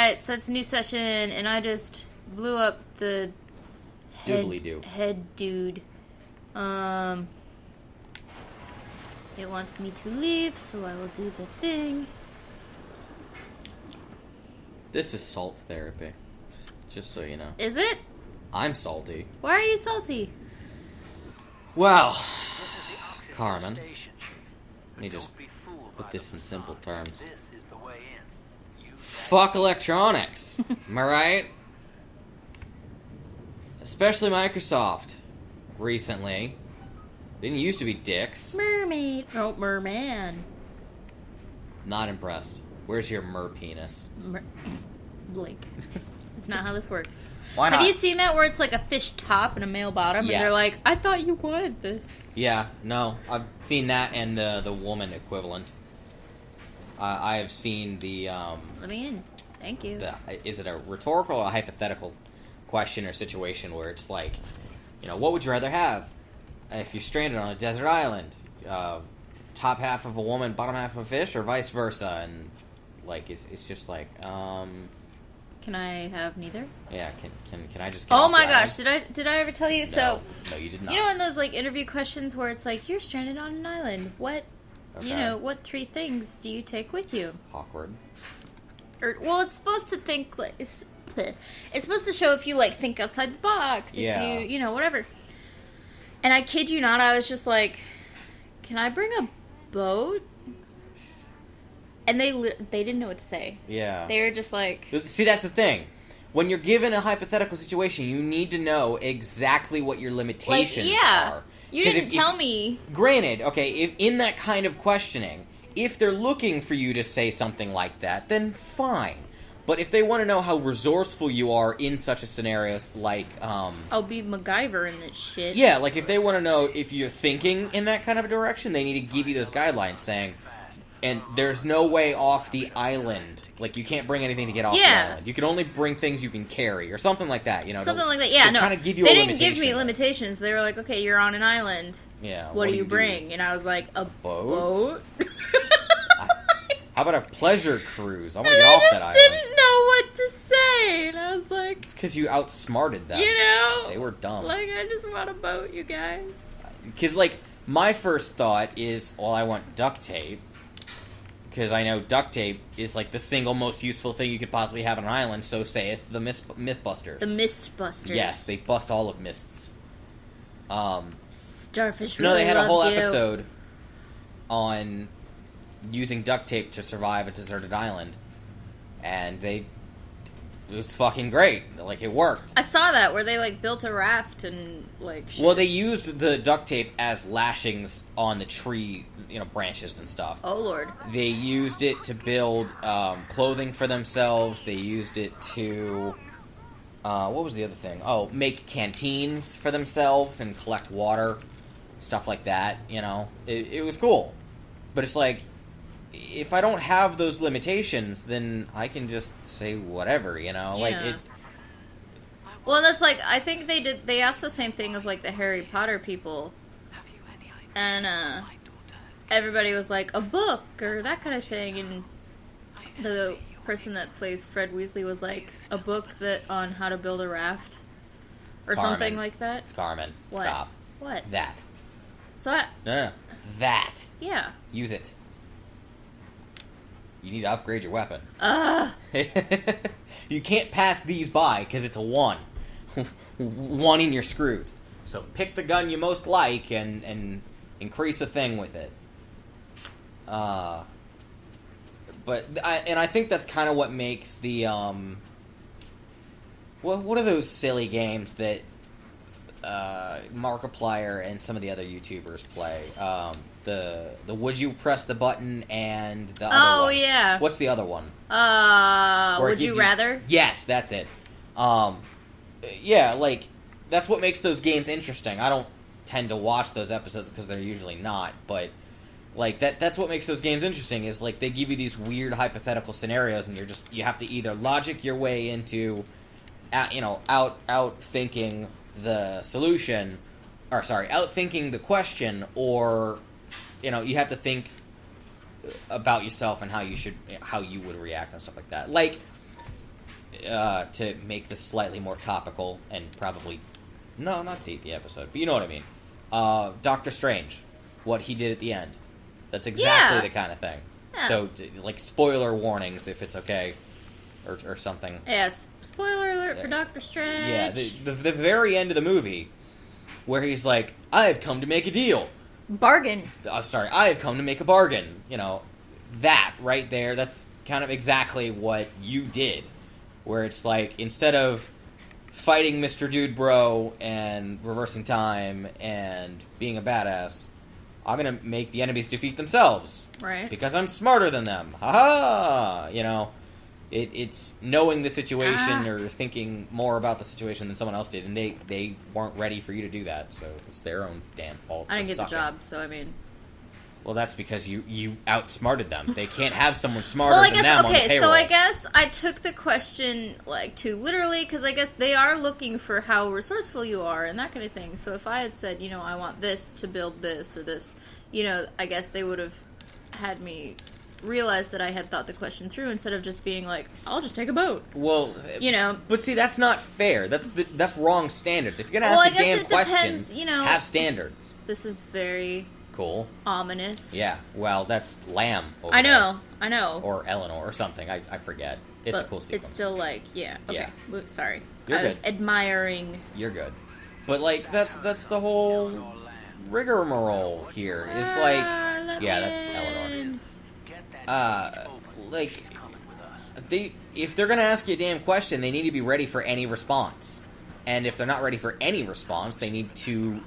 Alright, so it's a new session, and I just blew up the head dude. It wants me to leave, so I will do the thing. This is salt therapy. Just so you know. Is it? I'm salty. Why are you salty? Well, Carmen, let me just put this in simple terms. Fuck electronics. Am I right? Especially Microsoft. Recently. Didn't used to be dicks. Mermaid. Oh, merman. Not impressed. Where's your penis? Blake. It's not how this works. Why not? Have you seen that where it's like a fish top and a male bottom? Yes. And they're like, I thought you wanted this. Yeah, no. I've seen that and the woman equivalent. I have seen the... Let me in. Thank you. Is it a rhetorical or a hypothetical question or situation where it's like, you know, what would you rather have if you're stranded on a desert island? Top half of a woman, bottom half of a fish, or vice versa? And, like, it's just like, Can I have neither? Yeah, can I just get Oh off my the gosh, island? did I ever tell you? No, you did not. You know in those, like, interview questions where it's like, you're stranded on an island. What, what 3 things do you take with you? Awkward. Well, it's supposed to think, like, it's supposed to show if you, like, think outside the box. If you whatever. And I kid you not, I was just like, can I bring a boat? And they didn't know what to say. Yeah. They were just like... See, that's the thing. When you're given a hypothetical situation, you need to know exactly what your limitations are. You didn't tell me. Granted, okay, if in that kind of questioning, if they're looking for you to say something like that, then fine. But if they want to know how resourceful you are in such a scenario, like, I'll be MacGyver in this shit. Yeah, like, if they want to know if you're thinking in that kind of a direction, they need to give you those guidelines saying... And there's no way off the island. Like, you can't bring anything to get off the island. You can only bring things you can carry, or something like that, you know. Something like that, yeah, no. Kind of give you they a didn't limitation. give me limitations. They were like, okay, you're on an island. Yeah. What do you bring? And I was like, a boat? How about a pleasure cruise? I want to get off that island. I just didn't know what to say. And I was like... It's because you outsmarted them. You know? They were dumb. Like, I just want a boat, you guys. Because, like, my first thought is, well, I want duct tape. Because I know duct tape is, like, the single most useful thing you could possibly have on an island, so saith the Mythbusters. The Mistbusters. Yes, they bust all of mists. Starfish really No, they had a whole loves you. episode on using duct tape to survive a deserted island. And it was fucking great. Like, it worked. I saw that, where they, like, built a raft and, like, shit. Well, they used the duct tape as lashings on the tree, branches and stuff. Oh, Lord. They used it to build clothing for themselves. They used it to... what was the other thing? Oh, make canteens for themselves and collect water. Stuff like that, It was cool. But it's like, if I don't have those limitations, then I can just say whatever, Yeah. Like, Well, that's like, I think they asked the same thing of, like, the Harry Potter people. And, everybody was like, a book, or that kind of thing, and the person that plays Fred Weasley was like, a book on how to build a raft, or Carmen. something like that. Carmen, What? stop. What? That. So No. That. Yeah. Use it. You need to upgrade your weapon. You can't pass these by, because it's a 1. 1 and you're screwed. So pick the gun you most like, and increase a thing with it. But I think that's kind of what makes the what are those silly games that Markiplier and some of the other YouTubers play? The would you press the button and the other one. Oh yeah. What's the other one? Would you rather? Yes, that's it. Yeah, like that's what makes those games interesting. I don't tend to watch those episodes because they're usually not, but like that's what makes those games interesting is like they give you these weird hypothetical scenarios and you have to either logic your way into out thinking the solution, or sorry, out thinking the question, or you have to think about yourself and how you would react and stuff like that. Like to make this slightly more topical and probably not date the episode, but you know what I mean. Doctor Strange, what he did at the end. That's exactly the kind of thing. Yeah. So, like, spoiler warnings if it's okay, or something. Yes, spoiler alert for Doctor Strange. Yeah, the very end of the movie, where he's like, I have come to make a deal. Bargain. I have come to make a bargain. You know, that right there, that's kind of exactly what you did. Where it's like, instead of fighting Mr. Dude Bro and reversing time and being a badass, I'm gonna make the enemies defeat themselves. Right. Because I'm smarter than them. Ha-ha! You know, it's knowing the situation or thinking more about the situation than someone else did, and they weren't ready for you to do that, so it's their own damn fault. I didn't get the job, so I mean... Well, that's because you outsmarted them. They can't have someone smarter than them on the payroll. So I guess I took the question, like, too literally, because I guess they are looking for how resourceful you are and that kind of thing. So if I had said, you know, I want this to build this or this, you know, I guess they would have had me realize that I had thought the question through instead of just being like, I'll just take a boat. Well, you know. But see, that's not fair. That's wrong standards. If you're going to ask a damn question, you know, have standards. This is very... cool. Ominous. Yeah, well, that's Lamb over I there. know. Or Eleanor or something. I forget. It's a cool sequence. It's still like, yeah. Okay. Yeah. Sorry. You're I was good. admiring. You're good. But, like, that's the whole rigmarole here. Is like... Yeah, that's Eleanor. Like... If they're gonna ask you a damn question, they need to be ready for any response. And if they're not ready for any response, they need to...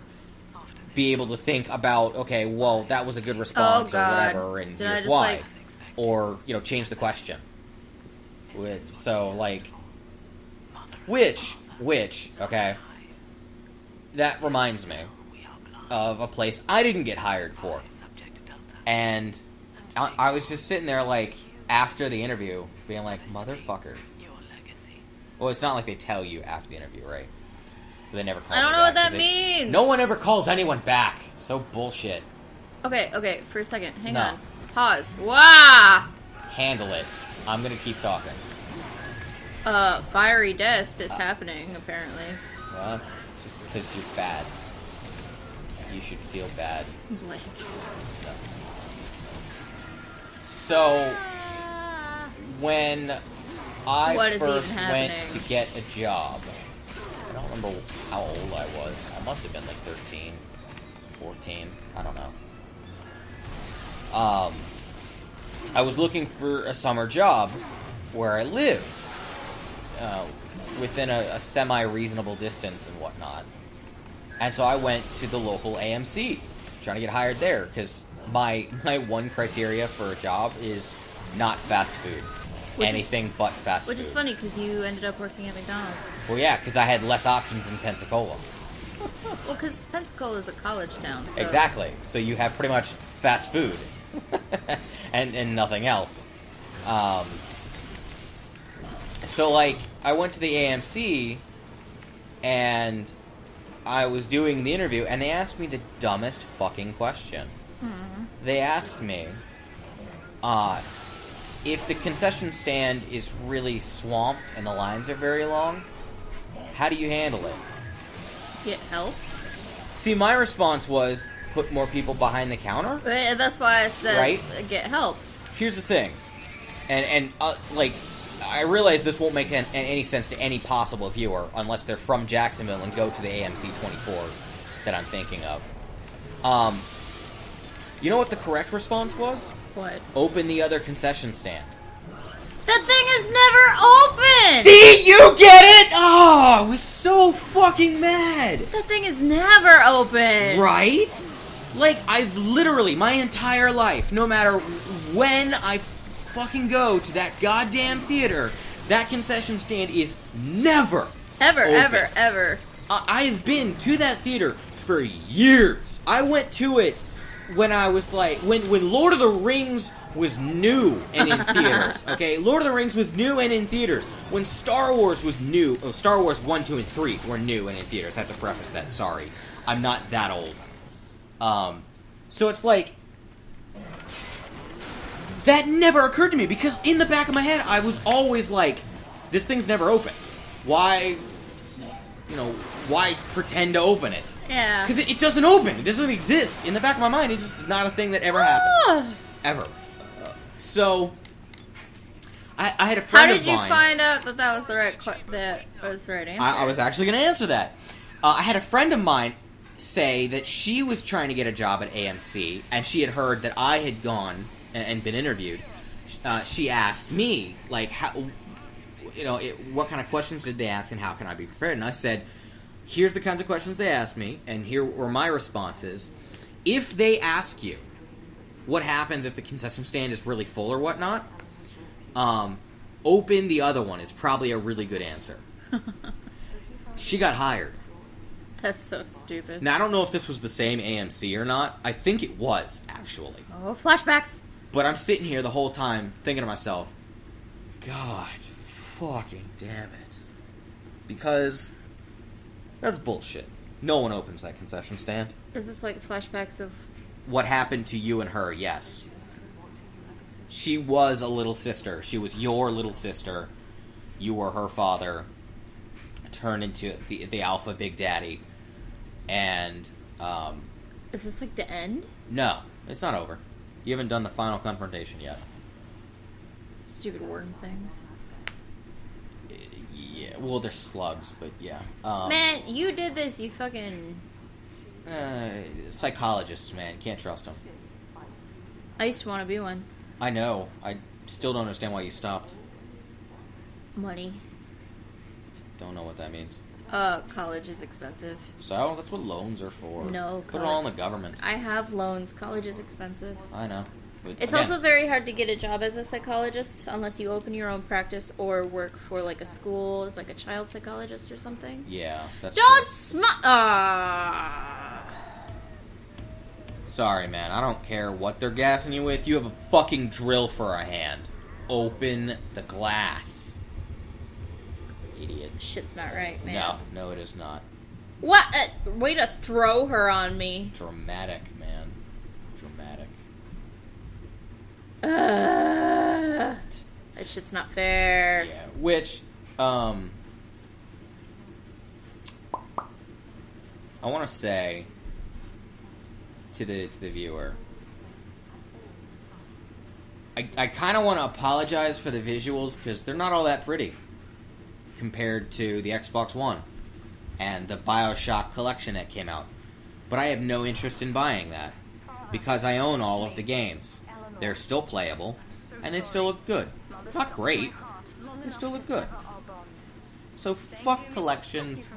be able to think about, okay, well, that was a good response or whatever, and here's why. Like... Or, you know, change the question. So, like, which, okay, that reminds me of a place I didn't get hired for. And I was just sitting there, like, after the interview, being like, motherfucker. Well, it's not like they tell you after the interview, right? They never call I don't know what that means. No one ever calls anyone back. It's so bullshit. Okay, for a second. Hang on. Pause. Wow! Handle it. I'm gonna keep talking. Fiery death is happening, apparently. Well, that's just because you're bad. You should feel bad. Blake. No. So, when I first went to get a job... I don't remember how old I was. I must have been like 13, 14. I don't know. I was looking for a summer job where I lived, within a semi-reasonable distance and whatnot. And so I went to the local AMC, trying to get hired there, because my one criteria for a job is not fast food. Anything but fast food. Which is funny, because you ended up working at McDonald's. Well, yeah, because I had less options in Pensacola. Well, because Pensacola is a college town, so... Exactly. So you have pretty much fast food. and nothing else. So, like, I went to the AMC, and I was doing the interview, and they asked me the dumbest fucking question. Mm-hmm. They asked me, if the concession stand is really swamped and the lines are very long, how do you handle it? Get help? See, my response was, put more people behind the counter? That's why I said, get help. Here's the thing. And like, I realize this won't make any sense to any possible viewer, unless they're from Jacksonville and go to the AMC 24 that I'm thinking of. You know what the correct response was? What? Open the other concession stand. That thing is never open! See? You get it? Oh, I was so fucking mad. That thing is never open. Right? Like, I've literally, my entire life, no matter when I fucking go to that goddamn theater, that concession stand is never Ever. I've been to that theater for years. I went to it when I was like, when Lord of the Rings was new and in theaters, okay? Lord of the Rings was new and in theaters. When Star Wars was new, Star Wars 1, 2, and 3 were new and in theaters. I have to preface that, sorry. I'm not that old. So it's like, that never occurred to me, because in the back of my head, I was always like, This thing's never open. Why, why pretend to open it? Yeah. Because it doesn't open. It doesn't exist. In the back of my mind, it's just not a thing that ever happens. Ever. So, I had a friend of mine. How did you find out that was the right answer? I was actually going to answer that. I had a friend of mine say that she was trying to get a job at AMC, and she had heard that I had gone and been interviewed. She asked me, like, how, what kind of questions did they ask, and how can I be prepared? And I said, here's the kinds of questions they asked me, and here were my responses. If they ask you what happens if the concession stand is really full or whatnot, open the other one is probably a really good answer. She got hired. That's so stupid. Now, I don't know if this was the same AMC or not. I think it was, actually. Oh, flashbacks. But I'm sitting here the whole time thinking to myself, God fucking damn it. Because that's bullshit. No one opens that concession stand. Is this like flashbacks of... What happened to you and her, yes. She was a little sister. She was your little sister. You were her father. Turned into the alpha big daddy. And, Is this like the end? No, it's not over. You haven't done the final confrontation yet. Stupid warden things. Yeah, well, they're slugs, but yeah. Man, you did this, you fucking... Psychologists, man. Can't trust them. I used to want to be one. I know. I still don't understand why you stopped. Money. Don't know what that means. College is expensive. So? That's what loans are for. No, Put it all in the government. I have loans. College is expensive. I know. But It's also very hard to get a job as a psychologist unless you open your own practice or work for like a school as like a child psychologist or something. Yeah, that's Don't true. Sorry, man. I don't care what they're gassing you with. You have a fucking drill for a hand. Open the glass. Idiot. Shit's not right, man. No, it is not. What? Way to throw her on me. Dramatic, man. Dramatic. That shit's not fair. Yeah, which, I want to say to the viewer, I kind of want to apologize for the visuals because they're not all that pretty compared to the Xbox One and the Bioshock collection that came out. But I have no interest in buying that because I own all of the games. They're still playable, and they still look good. Not great, they still look good. So fuck collections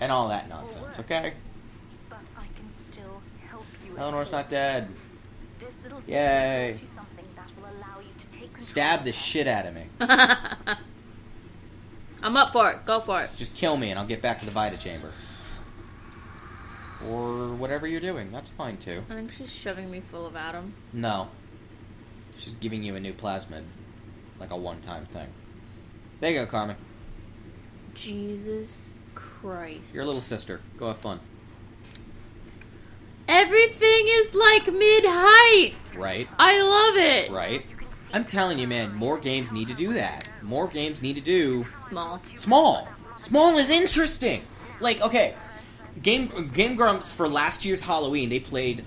and all that nonsense, okay? Eleanor's not dead. Yay. Stab the shit out of me. I'm up for it. Go for it. Just kill me and I'll get back to the Vita Chamber. Or whatever you're doing. That's fine too. I think she's shoving me full of Adam. No. She's giving you a new plasmid. Like a one-time thing. There you go, Carmen. Jesus Christ. Your little sister. Go have fun. Everything is like mid-height. Right. I love it. Right. I'm telling you, man, more games need to do that. More games need to do... Small. Small is interesting. Like, okay, Game Grumps for last year's Halloween, they played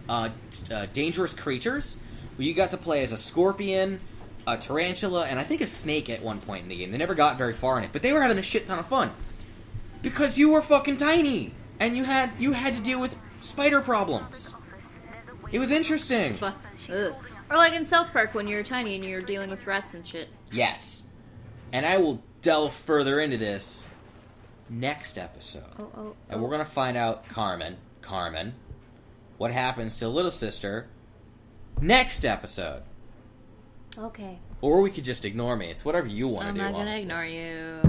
Dangerous Creatures, where you got to play as a scorpion, a tarantula, and I think a snake at one point in the game. They never got very far in it, but they were having a shit ton of fun. Because you were fucking tiny, and you had to deal with spider problems. It was interesting. Or like in South Park when you're tiny and you're dealing with rats and shit. Yes. And I will delve further into this next episode. And we're going to find out, Carmen, what happens to little sister next episode. Okay. Or we could just ignore me. It's whatever you want to do. I'm not going to ignore you.